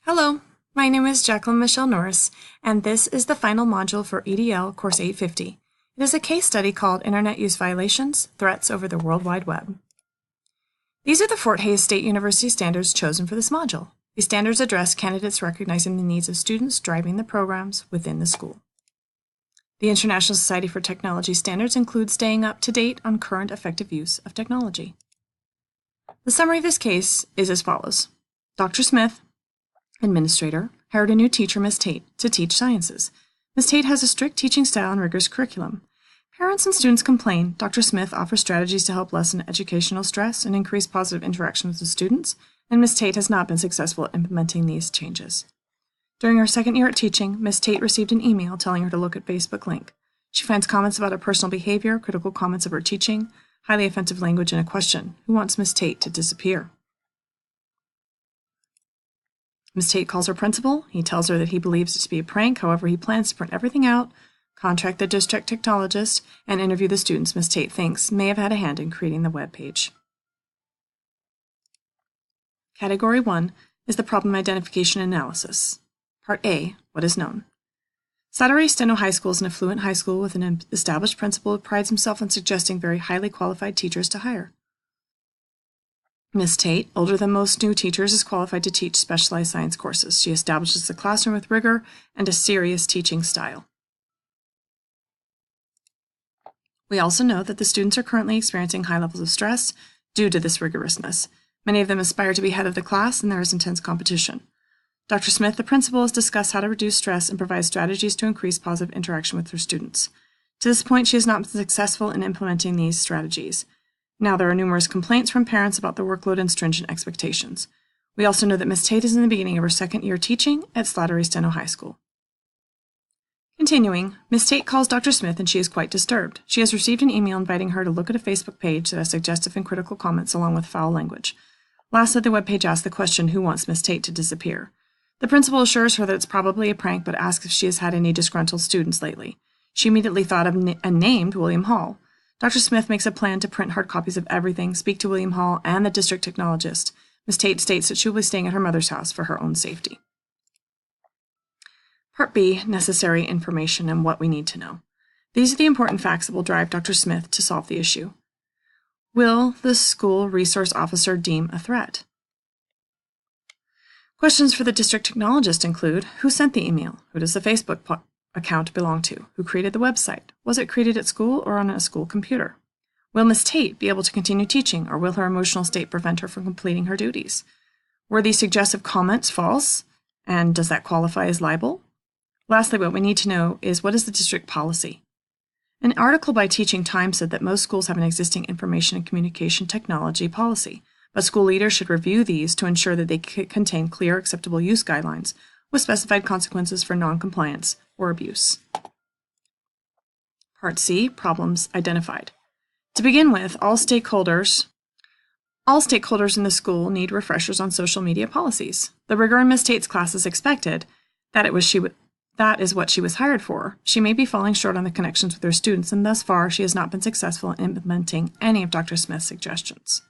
Hello, my name is Jacqueline Michelle Norris, and this is the final module for EDL Course 850. It is a case study called Internet Use Violations, Threats over the World Wide Web. These are the Fort Hays State University standards chosen for this module. These standards address candidates recognizing the needs of students driving the programs within the school. The International Society for Technology standards include staying up to date on current effective use of technology. The summary of this case is as follows. Dr. Smith, administrator, hired a new teacher, Ms. Tate, to teach sciences. Ms. Tate has a strict teaching style and rigorous curriculum. Parents and students complain. Dr. Smith offers strategies to help lessen educational stress and increase positive interaction with the students, and Ms. Tate has not been successful at implementing these changes. During her second year at teaching, Ms. Tate received an email telling her to look at Facebook link. She finds comments about her personal behavior, critical comments of her teaching, highly offensive language, and a question: who wants Ms. Tate to disappear? Ms. Tate calls her principal. He tells her that he believes it to be a prank. However, he plans to print everything out, contact the district technologist, and interview the students Ms. Tate thinks may have had a hand in creating the web page. Category 1 is the problem identification analysis. Part A, what is known. Slattery Steno High School is an affluent high school with an established principal who prides himself on suggesting very highly qualified teachers to hire. Ms. Tate, older than most new teachers, is qualified to teach specialized science courses. She establishes the classroom with rigor and a serious teaching style. We also know that the students are currently experiencing high levels of stress due to this rigorousness. Many of them aspire to be head of the class, and there is intense competition. Dr. Smith, the principal, has discussed how to reduce stress and provide strategies to increase positive interaction with her students. To this point, she has not been successful in implementing these strategies. Now, there are numerous complaints from parents about the workload and stringent expectations. We also know that Ms. Tate is in the beginning of her second year teaching at Slattery Steno High School. Continuing, Ms. Tate calls Dr. Smith and she is quite disturbed. She has received an email inviting her to look at a Facebook page that has suggestive and critical comments along with foul language. Lastly, the webpage asks the question, who wants Ms. Tate to disappear? The principal assures her that it's probably a prank, but asks if she has had any disgruntled students lately. She immediately thought of and named William Hall. Dr. Smith makes a plan to print hard copies of everything, speak to William Hall and the district technologist. Ms. Tate states that she will be staying at her mother's house for her own safety. Part B, necessary information and what we need to know. These are the important facts that will drive Dr. Smith to solve the issue. Will the school resource officer deem a threat? Questions for the district technologist include, who sent the email? Who does the Facebook account belong to? Who created the website? Was it created at school or on a school computer? Will Ms. Tate be able to continue teaching, or will her emotional state prevent her from completing her duties? Were these suggestive comments false, and does that qualify as libel? Lastly, what we need to know is, what is the district policy? An article by Teaching Time said that most schools have an existing information and communication technology policy, but school leaders should review these to ensure that they contain clear, acceptable use guidelines with specified consequences for non-compliance or abuse. Part C, problems identified. To begin with, all stakeholders in the school need refreshers on social media policies. The rigor in Ms. Tate's class is expected. That is what she was hired for. She may be falling short on the connections with her students, and thus far she has not been successful in implementing any of Dr. Smith's suggestions.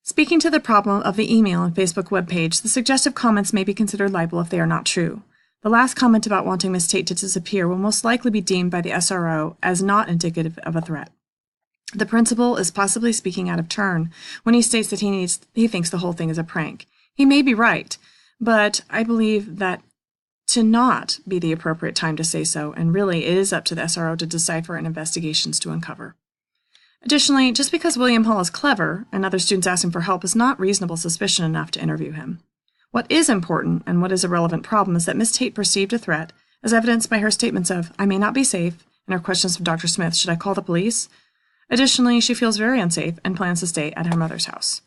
Speaking to the problem of the email and Facebook webpage, the suggestive comments may be considered libel if they are not true. The last comment about wanting Ms. Tate to disappear will most likely be deemed by the SRO as not indicative of a threat. The principal is possibly speaking out of turn when he states that he thinks the whole thing is a prank. He may be right, but I believe that to not be the appropriate time to say so, and really it is up to the SRO to decipher and investigations to uncover. Additionally, just because William Hall is clever and other students ask him for help is not reasonable suspicion enough to interview him. What is important, and what is a relevant problem, is that Ms. Tate perceived a threat, as evidenced by her statements of, I may not be safe, and her questions from Dr. Smith, should I call the police? Additionally, she feels very unsafe and plans to stay at her mother's house.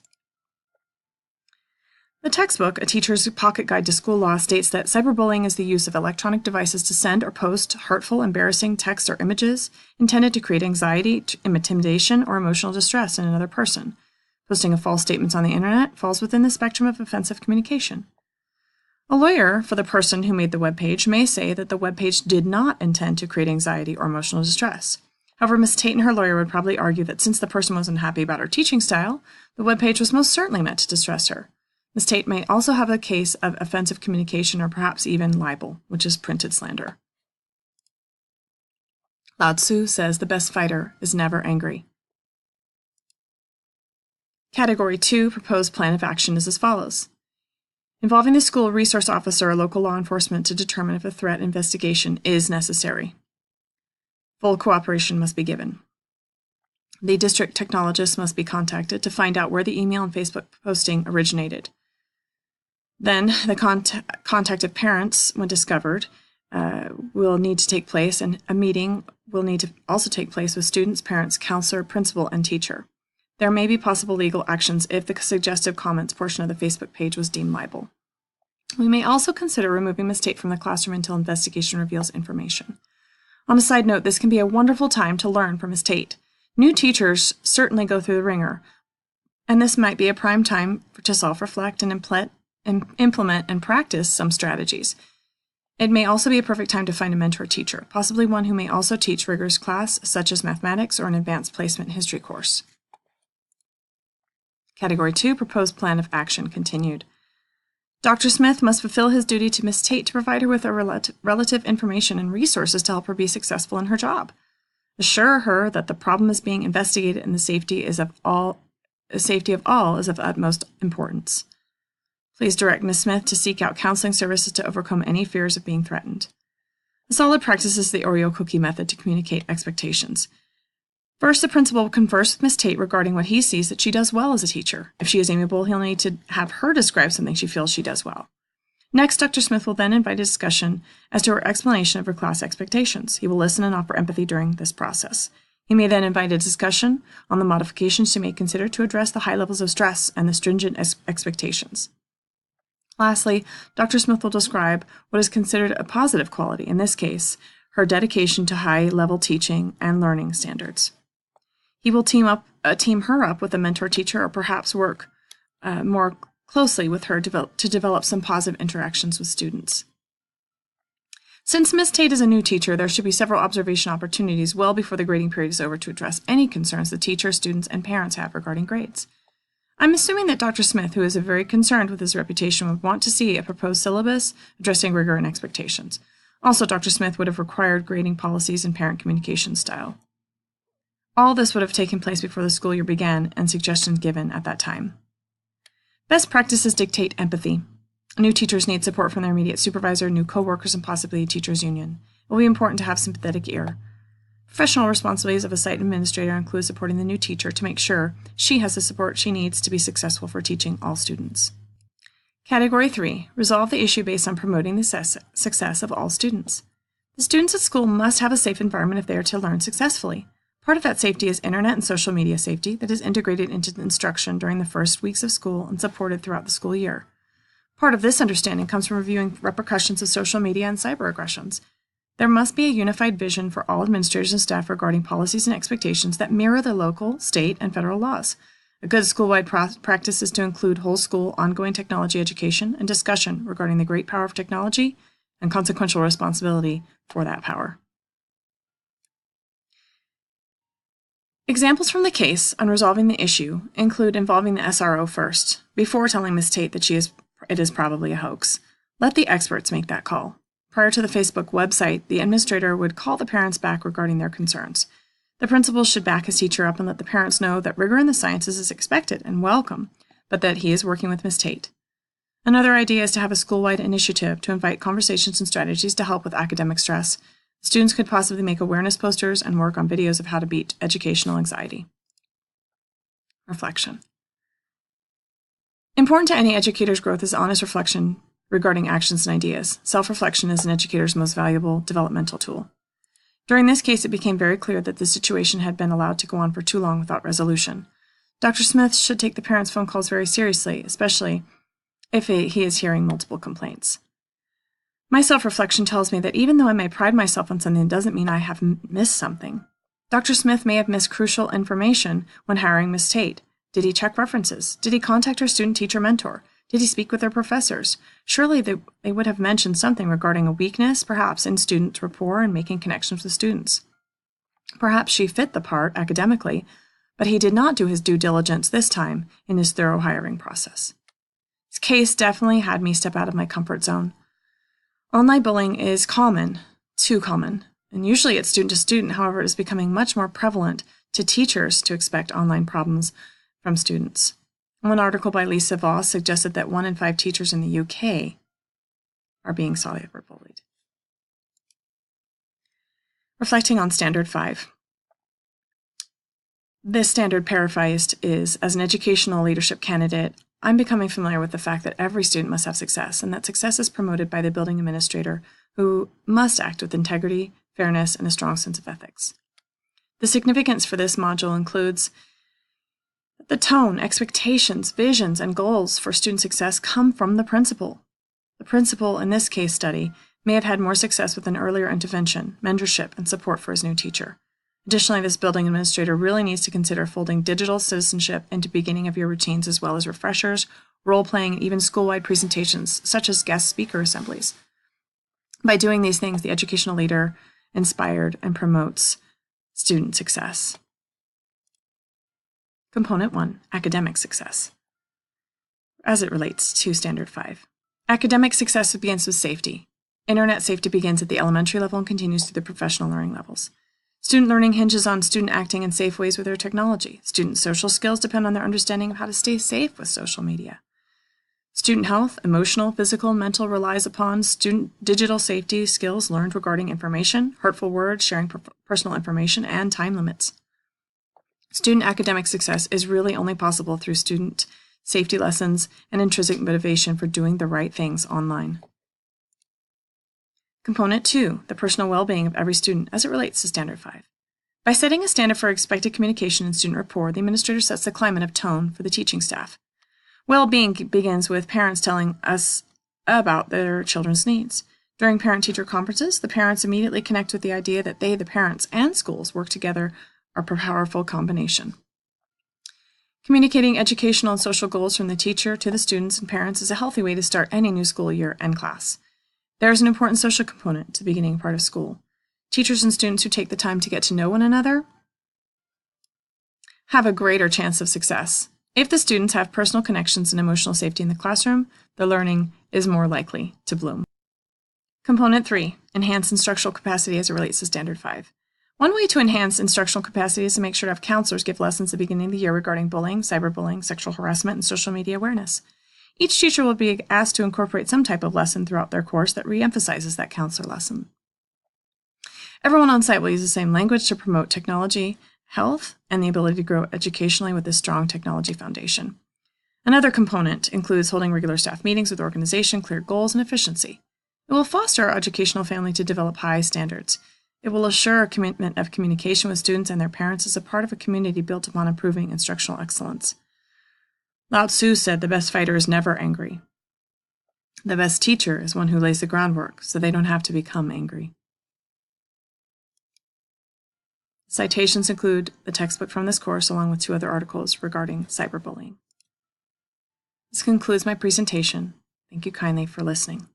The textbook, A Teacher's Pocket Guide to School Law, states that cyberbullying is the use of electronic devices to send or post hurtful, embarrassing text or images intended to create anxiety, intimidation, or emotional distress in another person. Posting of false statements on the internet falls within the spectrum of offensive communication. A lawyer for the person who made the webpage may say that the webpage did not intend to create anxiety or emotional distress. However, Ms. Tate and her lawyer would probably argue that since the person was unhappy about her teaching style, the webpage was most certainly meant to distress her. Ms. Tate may also have a case of offensive communication or perhaps even libel, which is printed slander. Lao Tzu says the best fighter is never angry. Category 2, proposed plan of action is as follows. Involving the school resource officer or local law enforcement to determine if a threat investigation is necessary. Full cooperation must be given. The district technologist must be contacted to find out where the email and Facebook posting originated. Then the contacted parents, when discovered, will need to take place, and a meeting will need to also take place with students, parents, counselor, principal, and teacher. There may be possible legal actions if the suggestive comments portion of the Facebook page was deemed libel. We may also consider removing Ms. Tate from the classroom until investigation reveals information. On a side note, this can be a wonderful time to learn from Ms. Tate. New teachers certainly go through the ringer, and this might be a prime time to self-reflect and implement and practice some strategies. It may also be a perfect time to find a mentor teacher, possibly one who may also teach rigorous class, such as mathematics or an advanced placement history course. Category 2, proposed plan of action continued. Dr. Smith must fulfill his duty to Ms. Tate to provide her with a relative information and resources to help her be successful in her job. Assure her that the problem is being investigated and the safety of all is of utmost importance. Please direct Ms. Smith to seek out counseling services to overcome any fears of being threatened. A solid practice is the Oreo cookie method to communicate expectations. First, the principal will converse with Ms. Tate regarding what he sees that she does well as a teacher. If she is amiable, he'll need to have her describe something she feels she does well. Next, Dr. Smith will then invite a discussion as to her explanation of her class expectations. He will listen and offer empathy during this process. He may then invite a discussion on the modifications she may consider to address the high levels of stress and the stringent expectations. Lastly, Dr. Smith will describe what is considered a positive quality, in this case, her dedication to high-level teaching and learning standards. He will team her up with a mentor teacher or perhaps work more closely with her to develop some positive interactions with students. Since Ms. Tate is a new teacher, there should be several observation opportunities well before the grading period is over to address any concerns the teacher, students, and parents have regarding grades. I'm assuming that Dr. Smith, who is very concerned with his reputation, would want to see a proposed syllabus addressing rigor and expectations. Also, Dr. Smith would have required grading policies and parent communication style. All this would have taken place before the school year began and suggestions given at that time. Best practices dictate empathy. New teachers need support from their immediate supervisor, new coworkers, and possibly a teachers' union. It will be important to have sympathetic ear. Professional responsibilities of a site administrator include supporting the new teacher to make sure she has the support she needs to be successful for teaching all students. Category 3, resolve the issue based on promoting the success of all students. The students at school must have a safe environment if they are to learn successfully. Part of that safety is internet and social media safety that is integrated into the instruction during the first weeks of school and supported throughout the school year. Part of this understanding comes from reviewing repercussions of social media and cyber aggressions. There must be a unified vision for all administrators and staff regarding policies and expectations that mirror the local, state, and federal laws. A good school-wide practice is to include whole school ongoing technology education and discussion regarding the great power of technology and consequential responsibility for that power. Examples from the case on resolving the issue include involving the SRO first, before telling Ms. Tate that it is probably a hoax. Let the experts make that call. Prior to the Facebook website, the administrator would call the parents back regarding their concerns. The principal should back his teacher up and let the parents know that rigor in the sciences is expected and welcome, but that he is working with Ms. Tate. Another idea is to have a school-wide initiative to invite conversations and strategies to help with academic stress. Students could possibly make awareness posters and work on videos of how to beat educational anxiety. Reflection. Important to any educator's growth is honest reflection regarding actions and ideas. Self-reflection is an educator's most valuable developmental tool. During this case, it became very clear that the situation had been allowed to go on for too long without resolution. Dr. Smith should take the parents' phone calls very seriously, especially if he is hearing multiple complaints. My self-reflection tells me that even though I may pride myself on something, it doesn't mean I have missed something. Dr. Smith may have missed crucial information when hiring Ms. Tate. Did he check references? Did he contact her student-teacher mentor? Did he speak with their professors? Surely they would have mentioned something regarding a weakness, perhaps in student rapport and making connections with students. Perhaps she fit the part academically, but he did not do his due diligence this time in his thorough hiring process. This case definitely had me step out of my comfort zone. Online bullying is common, too common, and usually it's student to student. However, it is becoming much more prevalent to teachers to expect online problems from students. One article by Lisa Voss suggested that 1 in 5 teachers in the UK are being cyberbullied. Reflecting on Standard 5. This standard paraphrased is, as an educational leadership candidate, I'm becoming familiar with the fact that every student must have success, and that success is promoted by the building administrator, who must act with integrity, fairness, and a strong sense of ethics. The significance for this module includes that the tone, expectations, visions, and goals for student success come from the principal. The principal in this case study may have had more success with an earlier intervention, mentorship, and support for his new teacher. Additionally, this building administrator really needs to consider folding digital citizenship into beginning of year routines, as well as refreshers, role-playing, and even school-wide presentations, such as guest speaker assemblies. By doing these things, the educational leader inspired and promotes student success. Component 1, academic success. As it relates to Standard 5. Academic success begins with safety. Internet safety begins at the elementary level and continues through the professional learning levels. Student learning hinges on student acting in safe ways with their technology. Student social skills depend on their understanding of how to stay safe with social media. Student health, emotional, physical, and mental, relies upon student digital safety skills learned regarding information, hurtful words, sharing personal information, and time limits. Student academic success is really only possible through student safety lessons and intrinsic motivation for doing the right things online. Component 2, the personal well-being of every student as it relates to Standard 5. By setting a standard for expected communication and student rapport, the administrator sets the climate of tone for the teaching staff. Well-being begins with parents telling us about their children's needs. During parent-teacher conferences, the parents immediately connect with the idea that they, the parents, and schools work together are a powerful combination. Communicating educational and social goals from the teacher to the students and parents is a healthy way to start any new school year and class. There is an important social component to the beginning part of school. Teachers and students who take the time to get to know one another have a greater chance of success. If the students have personal connections and emotional safety in the classroom, the learning is more likely to bloom. Component 3, enhance instructional capacity as it relates to Standard 5. One way to enhance instructional capacity is to make sure to have counselors give lessons at the beginning of the year regarding bullying, cyberbullying, sexual harassment, and social media awareness. Each teacher will be asked to incorporate some type of lesson throughout their course that re-emphasizes that counselor lesson. Everyone on site will use the same language to promote technology, health, and the ability to grow educationally with a strong technology foundation. Another component includes holding regular staff meetings with organization, clear goals, and efficiency. It will foster our educational family to develop high standards. It will assure a commitment of communication with students and their parents as a part of a community built upon improving instructional excellence. Lao Tzu said the best fighter is never angry. The best teacher is one who lays the groundwork so they don't have to become angry. Citations include the textbook from this course along with 2 other articles regarding cyberbullying. This concludes my presentation. Thank you kindly for listening.